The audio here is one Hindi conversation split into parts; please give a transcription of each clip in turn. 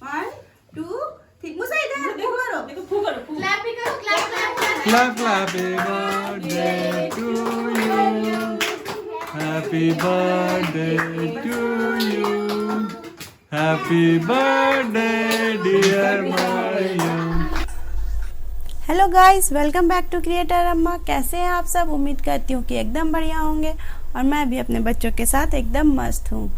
1 2 3 मुझे इधर देखो करो देखो फू करो क्लैप भी करो clap clap Clap, clap, happy birthday to you. Happy birthday to you. Happy birthday, dear Mariam. Hello guys, welcome back to creator Amma. कैसे हैं आप सब? उम्मीद करती हूँ कि एकदम बढ़िया होंगे और मैं भी अपने बच्चों के साथ एकदम मस्त हूँ।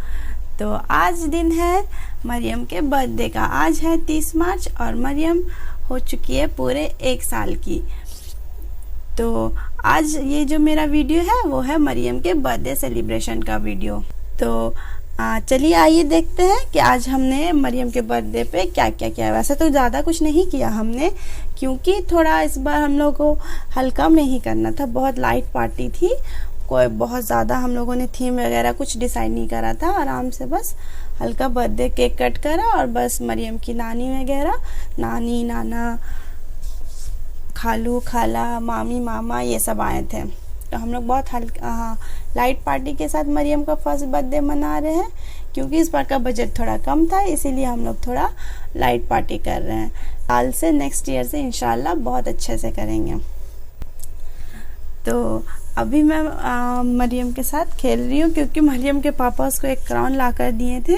तो आज दिन है मरियम के बर्थडे का। आज है 30 मार्च और मरियम हो चुकी है पूरे 1 साल की। तो आज ये जो मेरा वीडियो है वो है मरियम के बर्थडे सेलिब्रेशन का वीडियो। तो चलिए आइए देखते हैं कि आज हमने मरियम के बर्थडे पे क्या क्या किया। वैसे तो ज़्यादा कुछ नहीं किया हमने, क्योंकि थोड़ा इस बार हम लोग को हल्का में ही करना था। बहुत लाइट पार्टी थी, कोई बहुत ज़्यादा हम लोगों ने थीम वगैरह कुछ डिसाइड नहीं करा था। आराम से बस हल्का बर्थडे केक कट करा और बस मरियम की नानी वगैरह, नानी नाना, खालू खाला, मामी मामा, ये सब आए थे। तो हम लोग बहुत हल्का लाइट पार्टी के साथ मरियम का फर्स्ट बर्थडे मना रहे हैं, क्योंकि इस बार का बजट थोड़ा कम था, इसीलिए हम लोग थोड़ा लाइट पार्टी कर रहे हैं। साल से नेक्स्ट ईयर से इंशाल्लाह बहुत अच्छे से करेंगे। तो अभी मैं मरियम के साथ खेल रही हूँ, क्योंकि मरियम के पापा उसको एक क्राउन ला कर दिए थे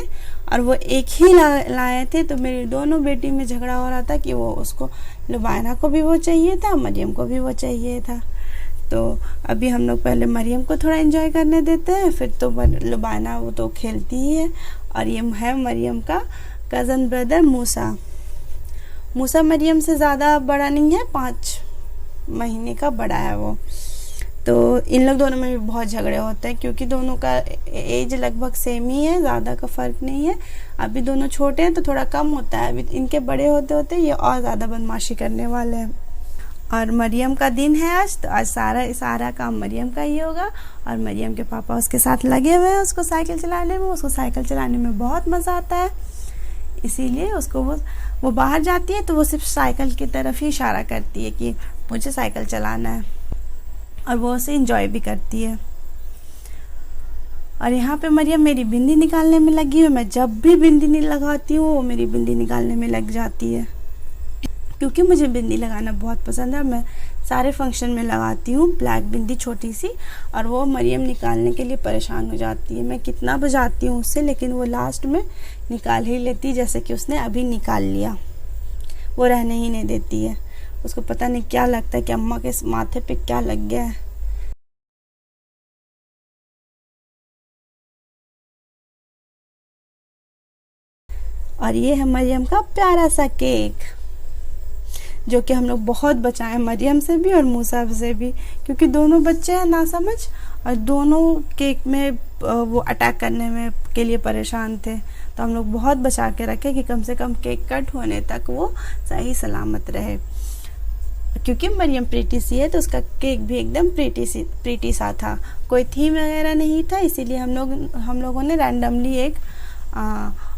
और वो एक ही लाए थे। तो मेरी दोनों बेटी में झगड़ा हो रहा था कि वो उसको, लुबाना को भी वो चाहिए था, मरियम को भी वो चाहिए था। तो अभी हम लोग पहले मरियम को थोड़ा एंजॉय करने देते हैं, फिर तो लुबाना वो तो खेलती ही है। और ये है मरियम का कज़न ब्रदर मूसा। मूसा मरियम से ज़्यादा बड़ा नहीं है, 5 महीने का बड़ा है वो। तो इन लोग दोनों में भी बहुत झगड़े होते हैं, क्योंकि दोनों का एज लगभग सेम ही है, ज़्यादा का फ़र्क नहीं है। अभी दोनों छोटे हैं तो थोड़ा कम होता है, अभी इनके बड़े होते होते ये और ज़्यादा बदमाशी करने वाले हैं। और मरियम का दिन है आज, तो आज सारा काम मरियम का ही होगा। और मरियम के पापा उसके साथ लगे हुए हैं उसको साइकिल चलाने में। उसको साइकिल चलाने में बहुत मज़ा आता है, इसीलिए उसको वो बाहर जाती है तो वो सिर्फ साइकिल की तरफ ही इशारा करती है कि मुझे साइकिल चलाना है, और वो उसे इंजॉय भी करती है। और यहाँ पे मरियम मेरी बिंदी निकालने में लगी है। मैं जब भी बिंदी नहीं लगाती हूँ वो मेरी बिंदी निकालने में लग जाती है, क्योंकि मुझे बिंदी लगाना बहुत पसंद है। मैं सारे फंक्शन में लगाती हूँ ब्लैक बिंदी छोटी सी, और वो मरियम निकालने के लिए परेशान हो जाती है। मैं कितना बजाती हूँ उससे, लेकिन वो लास्ट में निकाल ही लेती, जैसे कि उसने अभी निकाल लिया। वो रहने ही नहीं देती है, उसको पता नहीं क्या लगता है कि अम्मा के माथे पे क्या लग गया है। और ये है मरियम का प्यारा सा केक, जो कि हम लोग बहुत बचाए, मरियम से भी और मूसा से भी, क्योंकि दोनों बच्चे हैं नासमझ और दोनों केक में वो अटैक करने में के लिए परेशान थे। तो हम लोग बहुत बचा के रखे कि कम से कम केक कट होने तक वो सही सलामत रहे। क्योंकि मरियम प्रीटी सी है तो उसका केक भी एकदम प्रीटी सा था, कोई थीम वगैरह नहीं था। इसीलिए हम लोगों ने रैंडमली एक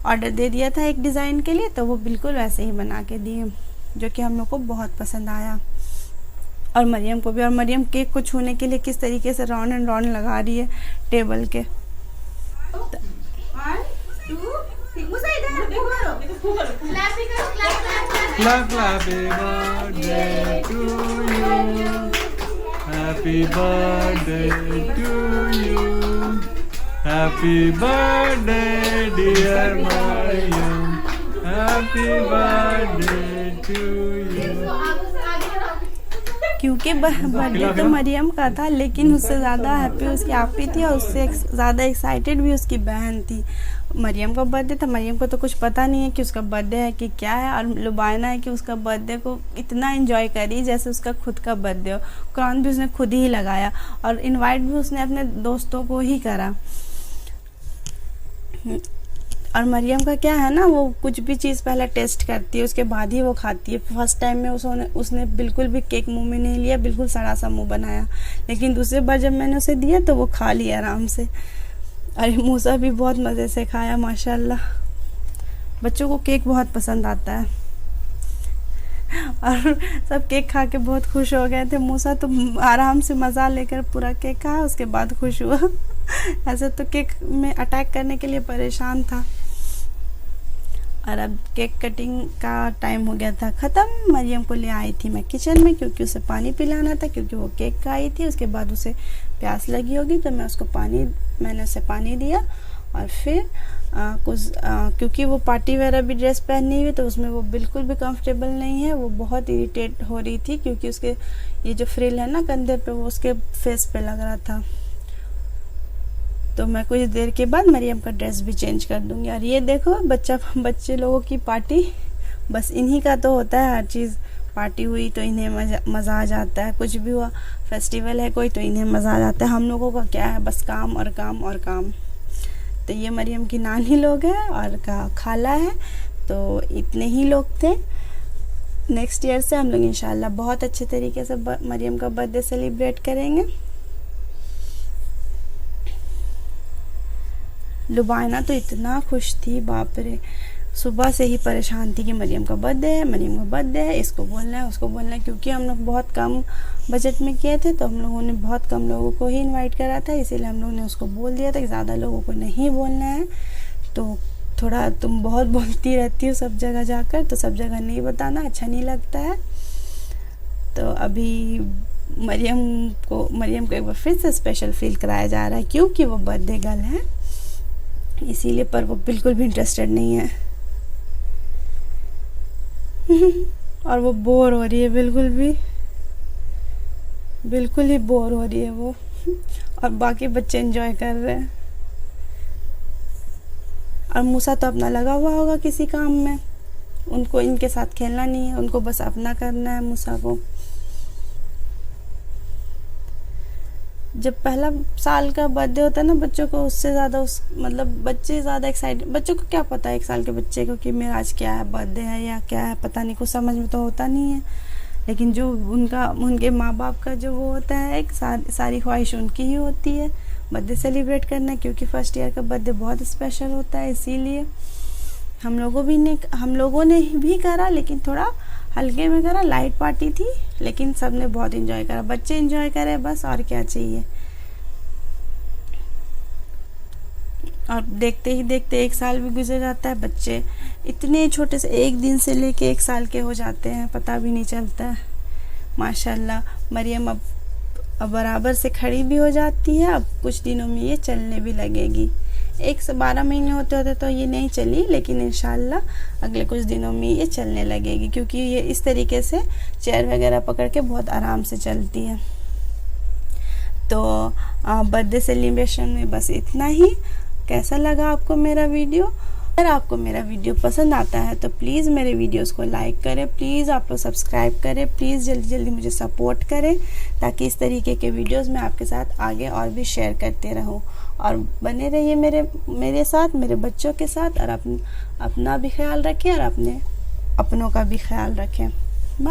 ऑर्डर दे दिया था एक डिज़ाइन के लिए, तो वो बिल्कुल वैसे ही बना के दिए, जो कि हम लोग को बहुत पसंद आया। और मरियम को भी। और मरियम केक को छूने के लिए किस तरीके से राउंड एंड राउंड लगा रही है टेबल के। 1 2 3 मुझे इधर देखो करो देखो फू करो क्लैप भी करो clap clap Clap, clap, happy birthday to you. Happy birthday to you. Happy birthday, dear Mariam. Happy birthday to you. क्योंकि बर्थडे तो मरियम का था, लेकिन उससे ज़्यादा हैप्पी उसकी आपी थी, और उससे ज़्यादा एक्साइटेड भी उसकी बहन थी। मरियम का बर्थडे था, मरियम को तो कुछ पता नहीं है कि उसका बर्थडे है कि क्या है। और लुबाना है कि उसका बर्थडे को इतना एंजॉय करी जैसे उसका खुद का बर्थडे हो। क्राउन भी उसने खुद ही लगाया और इनवाइट भी उसने अपने दोस्तों को ही करा। और मरियम का क्या है ना, वो कुछ भी चीज़ पहले टेस्ट करती है, उसके बाद ही वो खाती है। फर्स्ट टाइम में उसने बिल्कुल भी केक मुंह में नहीं लिया, बिल्कुल सड़ा सा मुंह बनाया। लेकिन दूसरी बार जब मैंने उसे दिया तो वो खा लिया आराम से। और मूसा भी बहुत मज़े से खाया माशाल्लाह। बच्चों को केक बहुत पसंद आता है और सब केक खा के बहुत खुश हो गए थे। मूसा तो आराम से मज़ा लेकर पूरा केक खाया, उसके बाद खुश हुआ। ऐसे तो केक में अटैक करने के लिए परेशान था। और अब केक कटिंग का टाइम हो गया था ख़त्म। मरियम को ले आई थी मैं किचन में क्योंकि उसे पानी पिलाना था, क्योंकि वो केक खाई थी, उसके बाद उसे प्यास लगी होगी, तो मैंने उसे पानी दिया। और फिर क्योंकि वो पार्टी वेयर भी ड्रेस पहनी हुई, तो उसमें वो बिल्कुल भी कंफर्टेबल नहीं है। वो बहुत इरिटेट हो रही थी क्योंकि उसके ये जो फ्रिल है ना कंधे पे, वो उसके फेस पे लग रहा था। तो मैं कुछ देर के बाद मरियम का ड्रेस भी चेंज कर दूंगी। और ये देखो बच्चे लोगों की पार्टी, बस इन्हीं का तो होता है हर चीज़। पार्टी हुई तो इन्हें मज़ा आ जाता है, कुछ भी हुआ, फेस्टिवल है कोई, तो इन्हें मज़ा आ जाता है। हम लोगों का क्या है, बस काम और काम और काम। तो ये मरियम की नानी लोग हैं और खाला है, तो इतने ही लोग थे। नेक्स्ट ईयर से हम लोग इंशाल्लाह बहुत अच्छे तरीके से मरियम का बर्थडे सेलिब्रेट करेंगे। लुबाना तो इतना खुश थी, बाप रे, सुबह से ही परेशान थी कि मरियम का बर्थडे है, मरियम का बर्थडे है, इसको बोलना है, उसको बोलना है। क्योंकि हम लोग बहुत कम बजट में किए थे, तो हम लोगों ने बहुत कम लोगों को ही इनवाइट करा था, इसीलिए हम लोगों ने उसको बोल दिया था कि ज़्यादा लोगों को नहीं बोलना है। तो थोड़ा तुम बहुत बोलती रहती हो सब जगह जाकर, तो सब जगह नहीं बताना, अच्छा नहीं लगता है। तो अभी मरियम को एक बार फिर से स्पेशल फील कराया जा रहा है, क्योंकि वो बर्थडे गर्ल है इसीलिए, पर वो बिल्कुल भी इंटरेस्टेड नहीं है। और वो बोर हो रही है, बिल्कुल ही बोर हो रही है वो। और बाकी बच्चे एंजॉय कर रहे हैं। और मूसा तो अपना लगा हुआ होगा किसी काम में, उनको इनके साथ खेलना नहीं है, उनको बस अपना करना है मूसा को। जब पहला साल का बर्थडे होता है ना बच्चों को, उससे ज़्यादा बच्चे ज़्यादा एक्साइटेड। बच्चों को क्या पता है 1 साल के बच्चे को कि मेरा आज क्या है, बर्थडे है या क्या है, पता नहीं, कुछ समझ में तो होता नहीं है। लेकिन जो उनके माँ बाप का जो वो होता है, एक सारी ख्वाहिश उनकी ही होती है बर्थडे सेलिब्रेट करना, क्योंकि फर्स्ट ईयर का बर्थडे बहुत स्पेशल होता है। इसीलिए हम लोगों ने भी करा, लेकिन थोड़ा हल्के में करा, लाइट पार्टी थी, लेकिन सबने बहुत एंजॉय करा। बच्चे एंजॉय करे बस, और क्या चाहिए। और देखते ही देखते 1 साल भी गुजर जाता है। बच्चे इतने छोटे से 1 दिन से लेके 1 साल के हो जाते हैं, पता भी नहीं चलता है। माशाल्लाह मरियम अब बराबर से खड़ी भी हो जाती है। अब कुछ दिनों में ये चलने भी लगेगी। 1 से 12 महीने होते तो ये नहीं चली, लेकिन इंशाल्लाह अगले कुछ दिनों में ये चलने लगेगी, क्योंकि ये इस तरीके से चेयर वगैरह पकड़ के बहुत आराम से चलती है। तो बर्थडे सेलिब्रेशन में बस इतना ही। कैसा लगा आपको मेरा वीडियो? अगर आपको मेरा वीडियो पसंद आता है तो प्लीज़ मेरे वीडियोस को लाइक करें, प्लीज़ आप लोग सब्सक्राइब करें, प्लीज़ जल्दी जल्दी मुझे सपोर्ट करें, ताकि इस तरीके के वीडियोस मैं आपके साथ आगे और भी शेयर करते रहूं। और बने रहिए मेरे साथ, मेरे बच्चों के साथ, और अपना भी ख्याल रखें और अपने अपनों का भी ख्याल रखें।